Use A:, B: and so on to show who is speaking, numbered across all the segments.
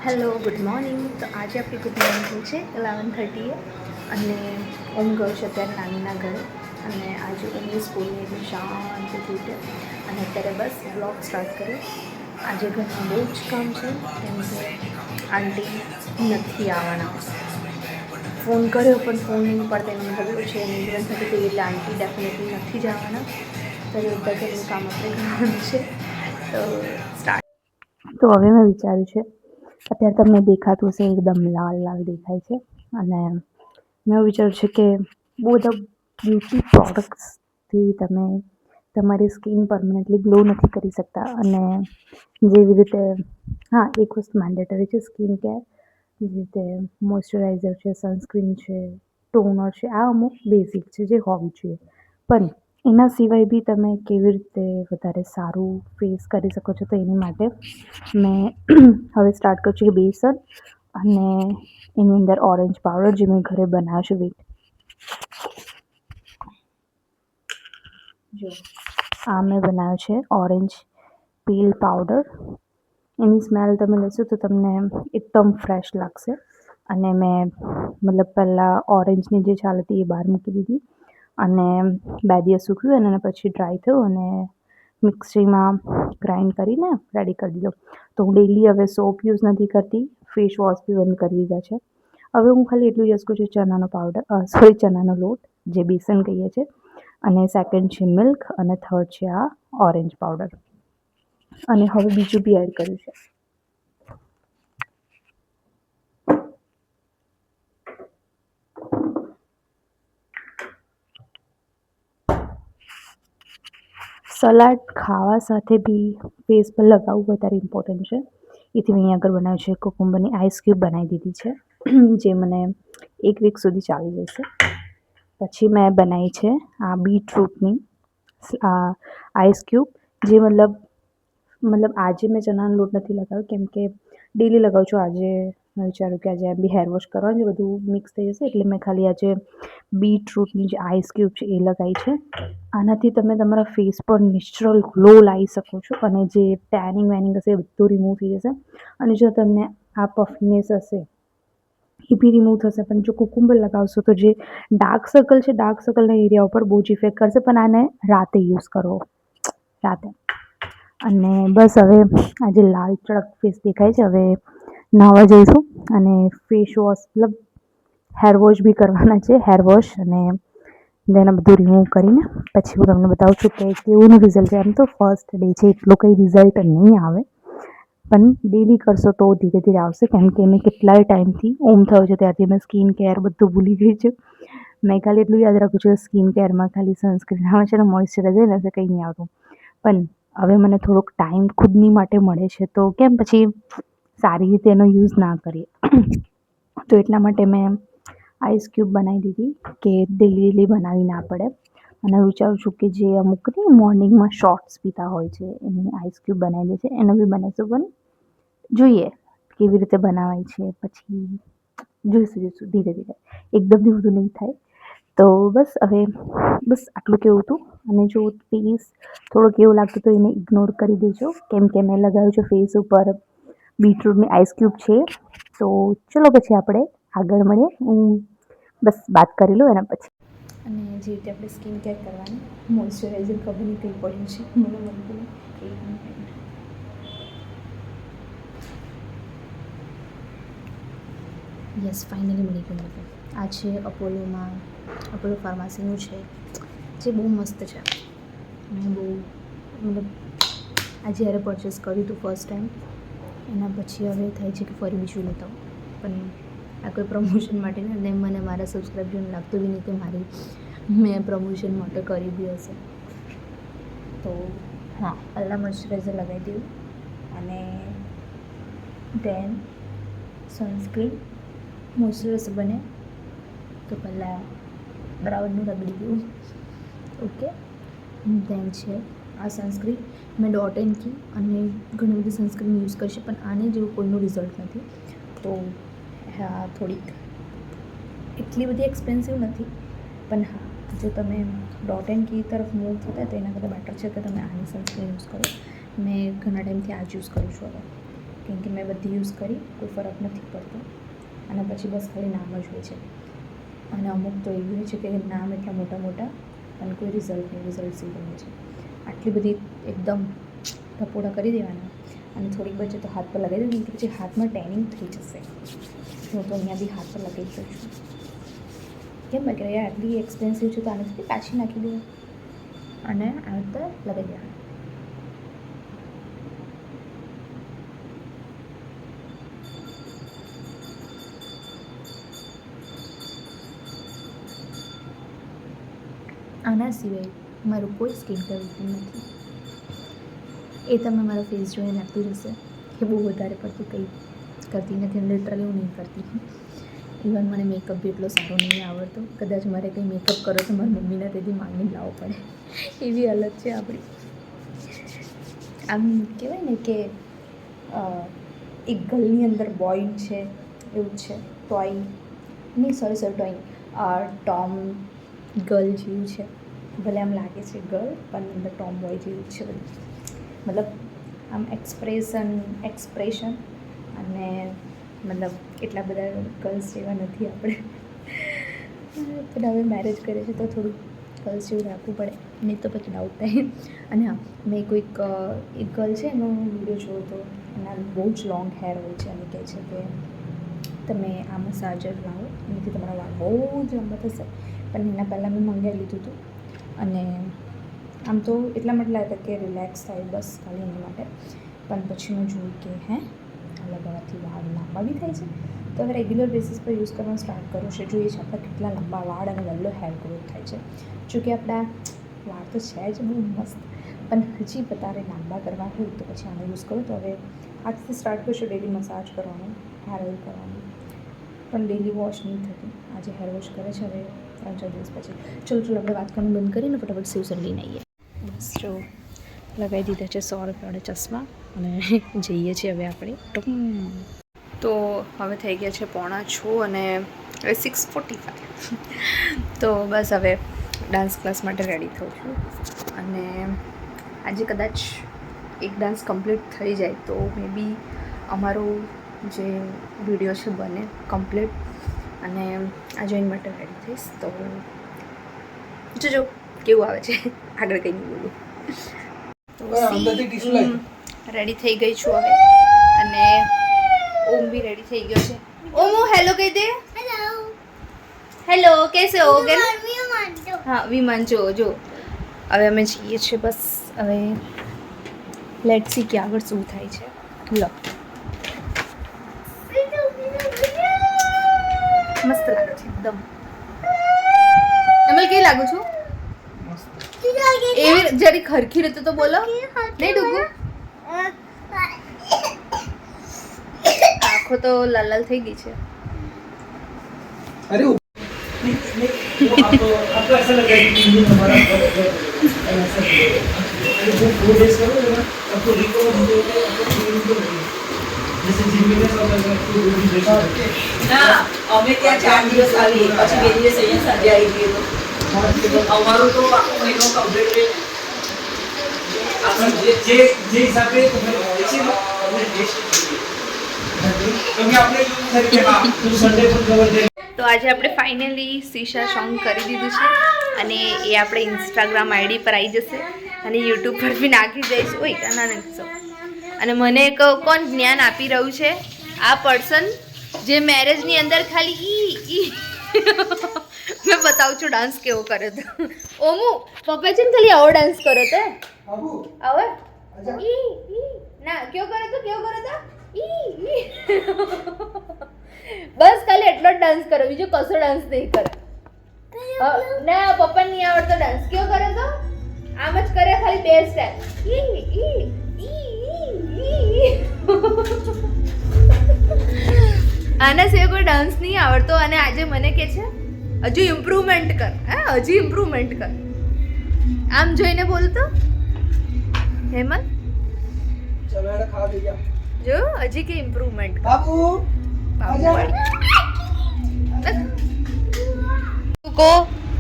A: Hello, good morning. તો આજે આપણી ગુડ મોર્નિંગ છે 11:30 અને ઊંઘ ગયો છે અત્યારે નાનીના ઘરે. અને આજે ઊંઘની સ્કૂલની એટલી શાંતિથી ઉઠે અને અત્યારે બસ બ્લોગ સ્ટાર્ટ કર્યો. આજે ઘરમાં બહુ જ કામ છે કેમ કે આંટી નથી આવવાના. ફોન કર્યો પણ ફોન નહીં પડતા એનો મતલબ એવું છે 11:30 એટલે આંટી ડેફિનેટલી નથી જ આવવાના. તો એ બધા ઘરનું કામ આપણે કરવાનું છે. તો સ્ટાર્ટ. તો હવે મેં વિચાર્યું છે, અત્યારે તમને દેખાતું હશે એકદમ લાલ લાલ દેખાય છે. અને મેં વિચાર્યું છે કે બહુ બધા બ્યુટી પ્રોડક્ટ્સથી તમે તમારી સ્કિન પરમનન્ટલી ગ્લો નથી કરી શકતા. અને જેવી રીતે એક વસ્તુ મેન્ડેટરી છે સ્કિન કેર, જેવી રીતે મોઇશ્ચરાઇઝર છે, સનસ્ક્રીન છે, ટોનર છે, આ અમુક બેઝિક છે જે હોવી જોઈએ. પણ એના સિવાય બી તમે કેવી રીતે વધારે સારું ફેસ કરી શકો છો, તો એની માટે મેં હવે સ્ટાર્ટ કર્યું છે કે બેસન અને એની અંદર ઓરેન્જ પાવડર જે મેં ઘરે બનાવ્યો છે જો આ મેં બનાવ્યો છે ઓરેન્જ પીલ પાવડર. એની સ્મેલ તમે લેશો તો તમને એકદમ ફ્રેશ લાગશે. અને મેં મતલબ પહેલાં ઓરેન્જની જે છાલ હતી એ બહાર મૂકી દીધી અને 2 દિવસ સૂકવ્યું અને પછી ડ્રાય થયું અને મિક્સીમાં ગ્રાઇન્ડ કરીને રેડી કરી દીધો. તો હું ડેઈલી હવે સોપ યુઝ નથી કરતી, ફેસ વોશ બી બંધ કરી દીધા છે. હવે હું ખાલી એટલું યુઝ કરું છું ચણાનો લોટ જે બેસન કહીએ છીએ, અને સેકન્ડ છે મિલ્ક, અને થર્ડ છે આ ઓરેન્જ પાવડર. અને હવે બીજું બી એડ કર્યું છે. સલાડ ખાવા સાથે બી ફેસ પર લગાવવું વધારે ઇમ્પોર્ટન્ટ છે. એથી મેં અહીં આગળ બનાવ્યું છે કોકુંબરની આઈસ ક્યુબ બનાવી દીધી છે, જે મને 1 વીક સુધી ચાલી જશે. પછી મેં બનાવી છે આ બીટરૂટની આઈસ ક્યુબ, જે મતલબ આજે મેં ચણાનો લોટ નથી લગાવ્યો કેમ કે ડેલી લગાવું છું. આજે મેં વિચાર્યું કે આજે બી હેર વોશ કરવાનું છે, બધું મિક્સ થઈ જશે, એટલે મેં ખાલી આજે બીટરૂટની જે આઈસ ક્યુબ છે એ લગાવી છે. આનાથી તમે તમારા ફેસ પર નેચરલ ગ્લો લાવી શકો છો અને જે ટેનિંગ વેનિંગ હશે એ બધું રિમૂવ થઈ જશે. અને જો તમને આ પફનેસ હશે એ બી રિમૂવ થશે. પણ જો કુકુંબર લગાવશો તો જે ડાર્ક સર્કલના એરિયા ઉપર બહુ જ ઇફેક્ટ કરશે. પણ આને રાતે યુઝ કરવો, રાતે. અને બસ હવે આજે લાલ ચળક ફેસ દેખાય છે. હવે નાહવા જઈશું અને ફેસ વોશ હેર વોશ બી કરવાના છે. હેર વોશ અને એને બધું રિમૂવ કરીને પછી હું તમને બતાવું છું કે કેવું રિઝલ્ટ છે. એમ તો ફર્સ્ટ ડે છે એટલું કંઈ રિઝલ્ટ નહીં આવે, પણ ડેલી કરશો તો ધીરે ધીરે આવશે. કેમ કે મેં કેટલાય ટાઈમથી થયો છે ત્યારથી મેં સ્કિન કેર બધું ભૂલી ગઈ છું. મેં ખાલી એટલું યાદ રાખું છું કે સ્કિન કેરમાં ખાલી સનસ્ક્રીન આવે છે અને મોઇશ્ચરાઇઝર એટલે કંઈ નહીં આવતું. પણ હવે મને થોડોક ટાઈમ ખુદની માટે મળે છે, તો કેમ પછી સારી રીતે એનો યુઝ ના કરીએ. તો એટલા માટે મેં આઈસ ક્યુબ બનાવી દીધી કે ડેલી બનાવી ના પડે. અને વિચારું છું કે જે અમુક મોર્નિંગમાં શોર્ટ્સ પીતા હોય છે એની આઈસ ક્યુબ બનાવી દે છે, એનો બી બનાવીશું. પણ જોઈએ કેવી રીતે બનાવાય છે, પછી જોઈશું ધીરે ધીરે, એકદમથી બધું નહીં થાય. તો બસ આટલું કેવું હતું. અને જો ફેસ થોડુંક એવું લાગતું તો એને ઇગ્નોર કરી દેજો, કેમ કે મેં લગાવ્યું છે ફેસ ઉપર બીટરૂટની આઈસ ક્યુબ છે. તો ચલો પછી આપણે આગળ મળીએ. હું બસ વાત કરી લઉં એના પછી. અને જે રીતે આપણે સ્કિન કેર કરવાની, મોઇશ્ચરાઇઝર ખબર નહીં કંઈ પડ્યું છે, મને મળતું નહીં. યસ, ફાઇનલી મળી ગયું મને. આ છે અપોલો ફાર્મસીનું છે, જે બહુ મસ્ત છે. મેં બહુ આ જ્યારે પરચેસ કર્યું હતું ફર્સ્ટ ટાઈમ, એના પછી હવે થાય છે કે ફરી બીજું લેતા હોઉં. પણ આ કોઈ પ્રમોશન માટે ને મને મારા સબસ્ક્રાઈબરને લાગતું બી નહીં કે મેં પ્રમોશન માટે કરી બી હશે. તો પહેલાં મોઇશ્ચરાઇઝર લગાવી દઉં અને દેન સનસ્ક્રીન. મોઇશ્ચરાઇઝર બને તો પહેલાં બરાબરનું રગડી દઉં. ઓકે, દેન છે આ સનસ્ક્રીન. મેં ડોટ એન્ડ કી અને ઘણી બધી સનસ્ક્રીન યુઝ કરી છે, પણ આને જેવું કોઈનું રિઝલ્ટ નથી. તો થોડીક એટલી બધી એક્સપેન્સિવ નથી, પણ જો તમે ડોટ એન્ડ કી તરફ મૂવ થતા હોય તો એના કરતાં બેટર છે કે તમે આની સનસ્ક્રીન યુઝ કરો. મેં ઘણા ટાઈમથી આ જ યુઝ કરું છું. હવે કેમ કે મેં બધી યુઝ કરી, કોઈ ફરક નથી પડતો. અને પછી બસ ખાલી નામ જ હોય છે. અને અમુક તો એવું હોય છે કે નામ એટલા મોટા મોટા અને કોઈ રિઝલ્ટ નહીં, રિઝલ્ટ ઝીરો હોય છે. આટલી બધી એકદમ ધપોડા કરી દેવાના અને થોડીક બચે તો હાથ પર લગાવી દેવાની, પછી હાથમાં ટેનિંગ થઈ જશે. હું તો અહીંયા બી હાથ પર લગાવી દઉં છું. કેમ મેં કહે યાર આટલી એક્સપેન્સિવ છે તો આનાથી પાછી નાખી દઉં અને આ રીતે લગાવી દેવાનું. આના સિવાય મારું કોઈ સ્કિન કેર રૂટીન નથી. એ તમે મારા ફેસ જોઈને આપી હશે કે બહુ વધારે પડતું કંઈ કરતી નથી, અને લિટરલી હું નહીં કરતી. ઇવન મને મેકઅપ બી એટલો સારો નહીં આવડતો. કદાચ મારે કંઈ મેકઅપ કરો તો મારી મમ્મીને તેથી માંગીને લાવવો પડે, એવી હાલત છે આપણી. આમ કહેવાય ને કે એક ગર્લની અંદર બોય છે એવું છે. ટોય નહીં, સોરી ટોય ટોમ ગર્લ જેવું છે. ભલે આમ લાગે છે ગર્લ પણ અંદર ટોમ બોય જેવું છે બધું. મતલબ આમ એક્સપ્રેશન અને મતલબ એટલા બધા ગર્લ્સ જેવા નથી આપણે. પણ હવે મેરેજ કરે છે તો થોડું ગર્લ્સ જેવું રાખવું પડે, નહીં તો પછી ડાઉટ થાય. અને હા, મેં કોઈક એક ગર્લ છે એનો વિડીયો જોયો હતો. એના બહુ જ લોંગ હેર હોય છે અને કહે છે કે તમે આ મસાજર લાવો, એનાથી તમારા વાળ બહુ જ લાંબા થશે. પણ એના પહેલાં મેં મંગાવી લીધું હતું અને આમ તો એટલા માટે લાગ્યા કે રિલેક્સ થાય બસ ખાલી એના માટે. પણ પછી મેં જોયું કે આ લગાવવાથી વાળ લાંબા બી થાય છે. તો હવે રેગ્યુલર બેસિસ પર યુઝ કરવાનું સ્ટાર્ટ કર્યું છે. જોઈએ છે આપણા કેટલા લાંબા વાળ અને વહેલો હેર ગ્રોથ થાય છે. જોકે આપણા વાળ તો છે જ બહુ મસ્ત, પણ હજી વધારે લાંબા કરવા હોય તો પછી આનો યુઝ કરો. તો હવે આજથી સ્ટાર્ટ કરશું ડેલી મસાજ કરવાનું, હેર ઓઇલ કરવાનું. પણ ડેલી વોશ નહીં થતી. આજે હેર વોશ કરે છે, હવે 3-4 દિવસ પછી. ચલો આપણે વાત કરવાનું બંધ કરીને ફટાફટ સેવસર લઈને આવીએ. બસ જો લગાવી દીધા છે 100 રૂપિયાના ચશ્મા અને જઈએ છીએ હવે આપણે. તો હવે થઈ ગયા છે 5:45 અને 6:45. તો બસ હવે ડાન્સ ક્લાસ માટે રેડી થઉં છું. અને આજે કદાચ એક ડાન્સ કમ્પ્લીટ થઈ જાય તો મે બી અમારો જે વિડીયો છે બને કમ્પ્લીટ. અને આ જોઈને માટે રેડી થઈશ. તો જોજો કેવું આવે છે, આગળ કંઈ નહીં બોલું. રેડી થઈ ગઈ છું હવે અને ઓમ બી રેડી થઈ ગયો છે. ઓમ હેલો કહી દે. હેલો કેસે હો? હા વિમાન જો હવે અમે જઈએ છીએ. બસ હવે લેટ્સ સી કે આગળ શું થાય છે. લો મસ્ત લાગે છે એકદમ. એમલ કેવી લાગુ છું? એવી જરી ખરખી રીતે તો બોલો. નહીં ડુગુ આંખો તો લાલ લાલ થઈ ગઈ છે.
B: अरे आपको ऐसा लग रहा है कि हमारा वो 4 days करो ना, आपको रिकवर होते होते आपको फीलिंग तो लगेगी. जैसे जिम में सब लगा आपको 2 दिन रेस्ट करके
C: ના અમે ત્યાં 4 દિવસ આવી પછી 2 દિવસ અહીંયા સાંજે આવી ગઈ. તો અમારું તો આખો મહિનો કમ્પ્લીટ
B: આપણે જે હિસાબે તમે છે ને તમને ટેસ્ટ જોઈએ. તમે આપણે તરીકે તો સન્ડે પર ખબર છે.
A: તો આજે આપણે ફાઇનલી સીશા સોંગ કરી દીધું છે અને એ આપણે ઇન્સ્ટાગ્રામ આઈડી પર આવી જશે અને યુટ્યુબ પર બી નાખી દઈશું. ઓય ના નાખશો. અને મને એક કોણ જ્ઞાન આપી રહ્યું છે આ પર્સન જે મેરેજની અંદર ખાલી મેં બતાવું છું ડાન્સ કેવો કરે તો. ઓમુ પપ્પા છે ને ખાલી આવો ડાન્સ કરો તો
B: બાબુ
A: આવો
B: આજા.
A: ના કેવો કરે તો બસ ખાલી એટલો જ ડાન્સ કરો, બીજો કશો ડાન્સ નહીં કરે. ના પપ્પા નહીં આવડતો ડાન્સ. કેવો કરે તો આમ જ કરે ખાલી બે સ્ટેપ. આના સિવાય કોઈ ડાન્સ નહીં આવડતો. અને આજે મને કે છે હજુ ઇમ્પ્રુવમેન્ટ કર. હજી ઇમ્પ્રુવમેન્ટ કર. આમ જોઈને બોલતો હેમંત
B: चलो यार खा दे क्या
A: જો હજી કે ઇમ્પ્રુવમેન્ટ કર.
B: बाबू
A: કો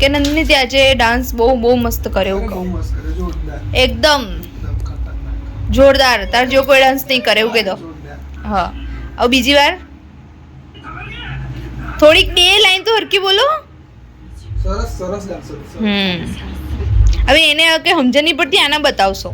A: કે નંદની ત્યાં જે ડાન્સ બહુ મસ્ત કર્યો કહું.
B: मस्त करे जोरदार
A: એકદમ
B: एकदम खतरनाक
A: જોરદાર. તાર જો કોઈ ડાન્સ નહીં કરે એવું કહી દો.
B: जोरदार
D: હા હવે બીજી વાર થોડીક 2 લાઈન તો હરકી બોલો.
B: સરસ સરસ ડાન્સર.
D: હવે એને કે સમજણ નહીં પડતી આના બતાવશો.